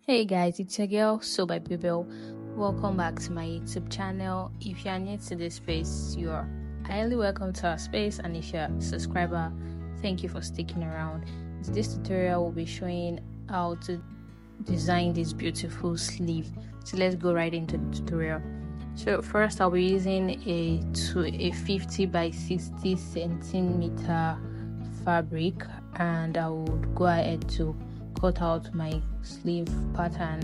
Hey guys, it's your girl So by People. Welcome back to my YouTube channel. If you are new to this space, you are highly welcome to our space, and if you're a subscriber, thank you for sticking around. In this tutorial will be showing how to design this beautiful sleeve. So let's go right into the tutorial. So first I'll be using a 50 by 60 centimeter fabric, and I would go ahead to cut out my sleeve pattern.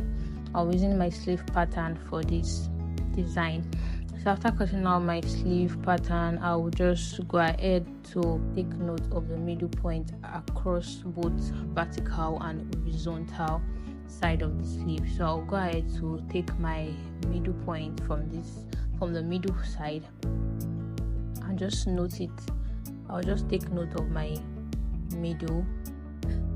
I'm using my sleeve pattern for this design. So after cutting out my sleeve pattern, I will just go ahead to take note of the middle point across both vertical and horizontal side of the sleeve. So I'll go ahead to take my middle point from the middle side and just note it. I'll just take note of my middle.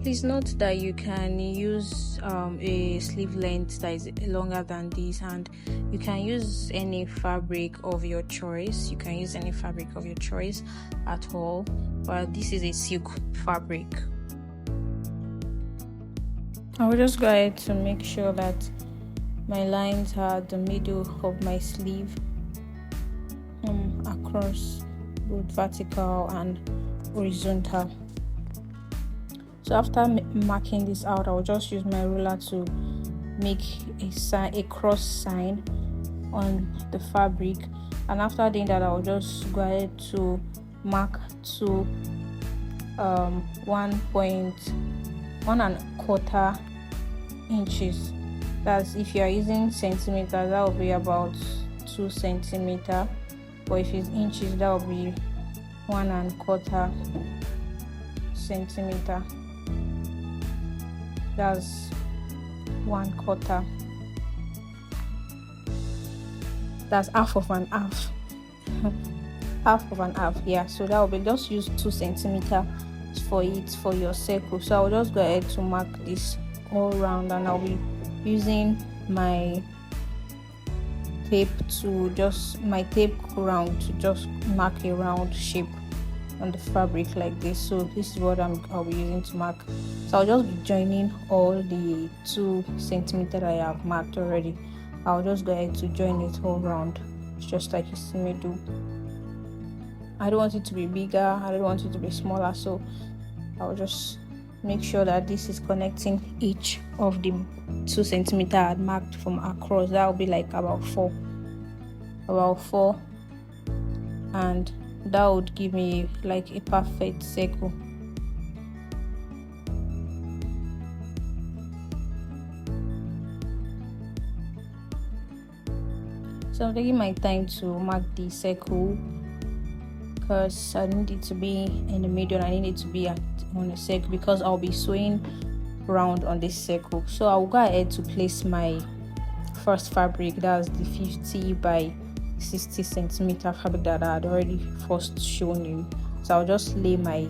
Please note that you can use a sleeve length that is longer than this, and you can use any fabric of your choice. You can use any fabric of your choice at all, but this is a silk fabric. I will just go ahead to make sure that my lines are the middle of my sleeve across both vertical and horizontal. So after marking this out, I'll just use my ruler to make a cross sign on the fabric, and after doing that, I'll just go ahead to mark to 1.1 inches. That's if you are using centimeters, that will be about 2 centimeters, but if it's inches, that will be 1.25 centimeters. That's 1/4. That's half of an half. Half of an half, yeah. So that will be, just use 2 centimeters for it for your circle. So I'll just go ahead to mark this all round, and I'll be using my tape round to just mark a round shape on the fabric like this. So this is what I'll be using to mark. So I'll just be joining all the 2 centimeters I have marked already. I'll just go ahead to join it all round, just like you see me do. I don't want it to be bigger, I don't want it to be smaller, so I'll just make sure that this is connecting each of the 2 centimeters I had marked from across. That will be like about 4, and that would give me like a perfect circle. So I'm taking my time to mark the circle because I need it to be in the middle, and I need it to be on the circle because I'll be sewing round on this circle. So I'll go ahead to place my first fabric, that's the 50 by 60 centimeter fabric that I had already first shown you. So I'll just lay my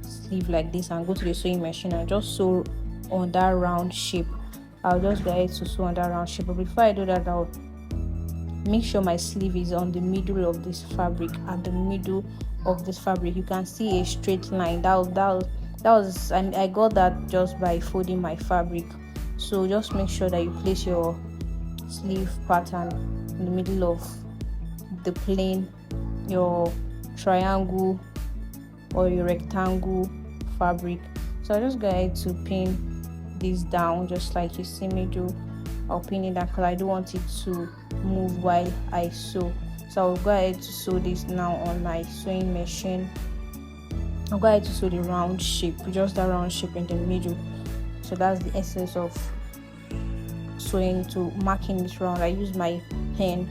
sleeve like this and go to the sewing machine and just sew on that round shape. I'll just go ahead to sew on that round shape, but before I do that, I'll make sure my sleeve is on the middle of this fabric. At the middle of this fabric, you can see a straight line. I got that just by folding my fabric. So just make sure that you place your sleeve pattern in the middle of the plane, your triangle or your rectangle fabric. So I'll just go ahead to pin this down just like you see me do. I'll pin it down because I don't want it to move while I sew. So I'll go ahead to sew this now on my sewing machine. I'll go ahead to sew the round shape, just that round shape in the middle. So that's the essence of sewing, to marking this round. I use my pen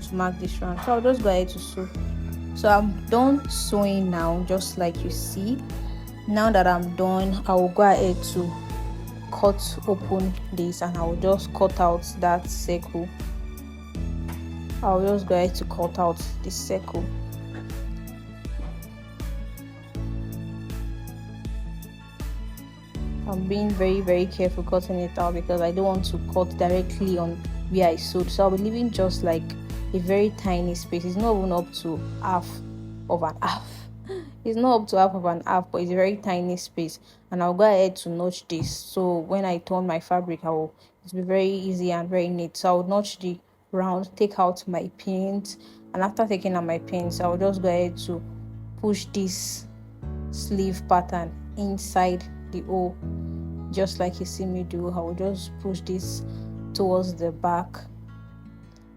to mark this round. So I'll just go ahead to sew. So I'm done sewing now, just like you see. Now that I'm done, I will go ahead to cut open this, and I will just cut out that circle. I'll just go ahead to cut out this circle. I'm being very, very careful cutting it out because I don't want to cut directly on where I sewed. So I'll be leaving just like a very tiny space. It's not even up to half of an half. it's not up to half of an half, but it's a very tiny space, and I'll go ahead to notch this. So when I turn my fabric, it'll be very easy and very neat. So I'll notch the round, take out my pins, and after taking out my pins, I'll just go ahead to push this sleeve pattern inside the hole, just like you see me do. I will just push this towards the back,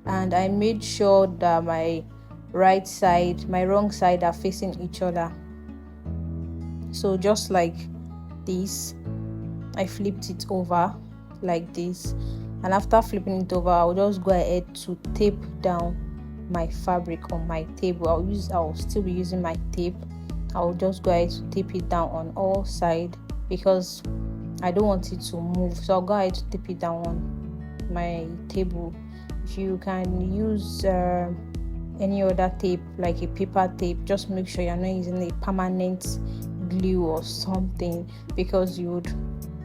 and I made sure that my right side, my wrong side are facing each other. So just like this, I flipped it over like this, and after flipping it over, I'll just go ahead to tape down my fabric on my table. I'll still be using my tape. I'll just go ahead to tape it down on all sides because I don't want it to move. So I'll go ahead to tape it down on my table. You can use any other tape, like a paper tape. Just make sure you're not using a permanent glue or something, because you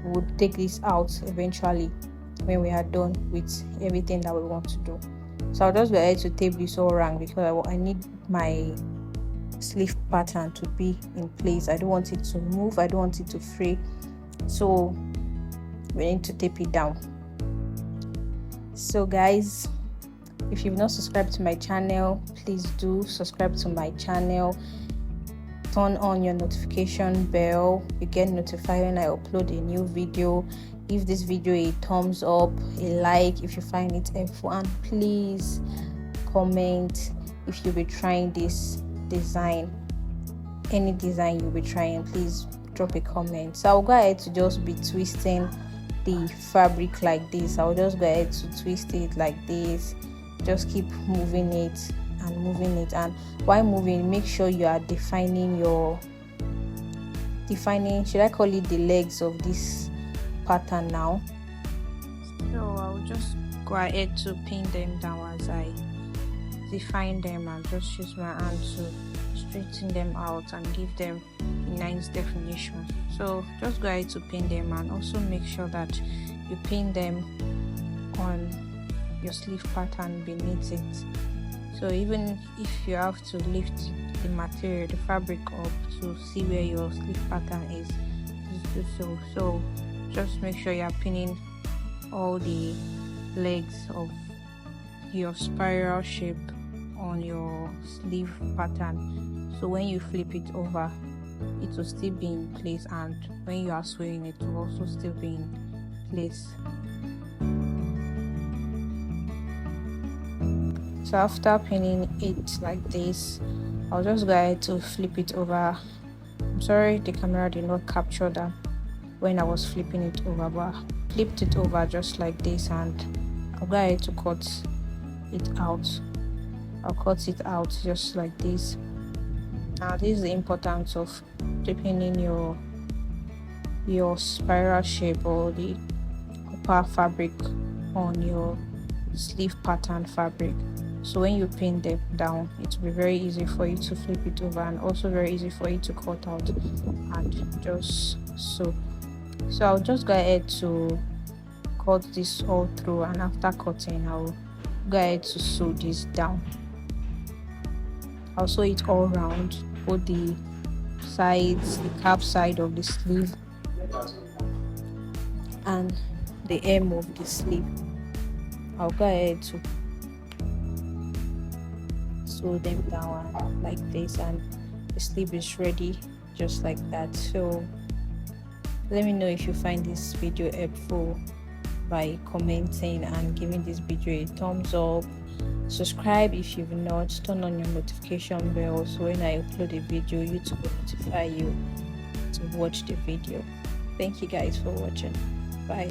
would take this out eventually when we are done with everything that we want to do. So I'll just go ahead to tape this all around because I need my sleeve pattern to be in place. I don't want it to move, I don't want it to fray, so we need to tape it down. So guys, if you've not subscribed to my channel, please do subscribe to my channel. Turn on your notification bell. You get notified when I upload a new video. Give this video a thumbs up, a like if you find it helpful, and please comment if you'll be trying this design. Any design you'll be trying, please drop a comment. So I'll go ahead to just be twisting the fabric like this. I'll just go ahead to twist it like this. Just keep moving it and moving it, and while moving, make sure you are defining, should I call it, the legs of this pattern now. So I'll just go ahead to pin them down as I define them, and just use my hand to straighten them out and give them a nice definition. So just go ahead to pin them, and also make sure that you pin them on your sleeve pattern beneath it. So even if you have to lift the material, the fabric up to see where your sleeve pattern is, just do so. So just make sure you are pinning all the legs of your spiral shape on your sleeve pattern. So when you flip it over, it will still be in place, and when you are sewing, it will also still be in place. So after pinning it like this, I'll just go ahead to flip it over. I'm sorry the camera did not capture that when I was flipping it over, but I flipped it over just like this, and I'll go ahead to cut it out. I'll cut it out just like this. Now this is the importance of pinning your spiral shape or the upper fabric on your sleeve pattern fabric. So when you pin them down, it will be very easy for you to flip it over, and also very easy for you to cut out and just sew. So I'll just go ahead to cut this all through, and after cutting, I'll go ahead to sew this down. I'll sew it all around, both the sides, the cap side of the sleeve and the hem of the sleeve. I'll go ahead to sew them down like this, and the sleeve is ready just like that. So let me know if you find this video helpful by commenting and giving this video a thumbs up. Subscribe if you've not. Turn on your notification bell so when I upload a video, YouTube will notify you to watch the video. Thank you guys for watching. Bye.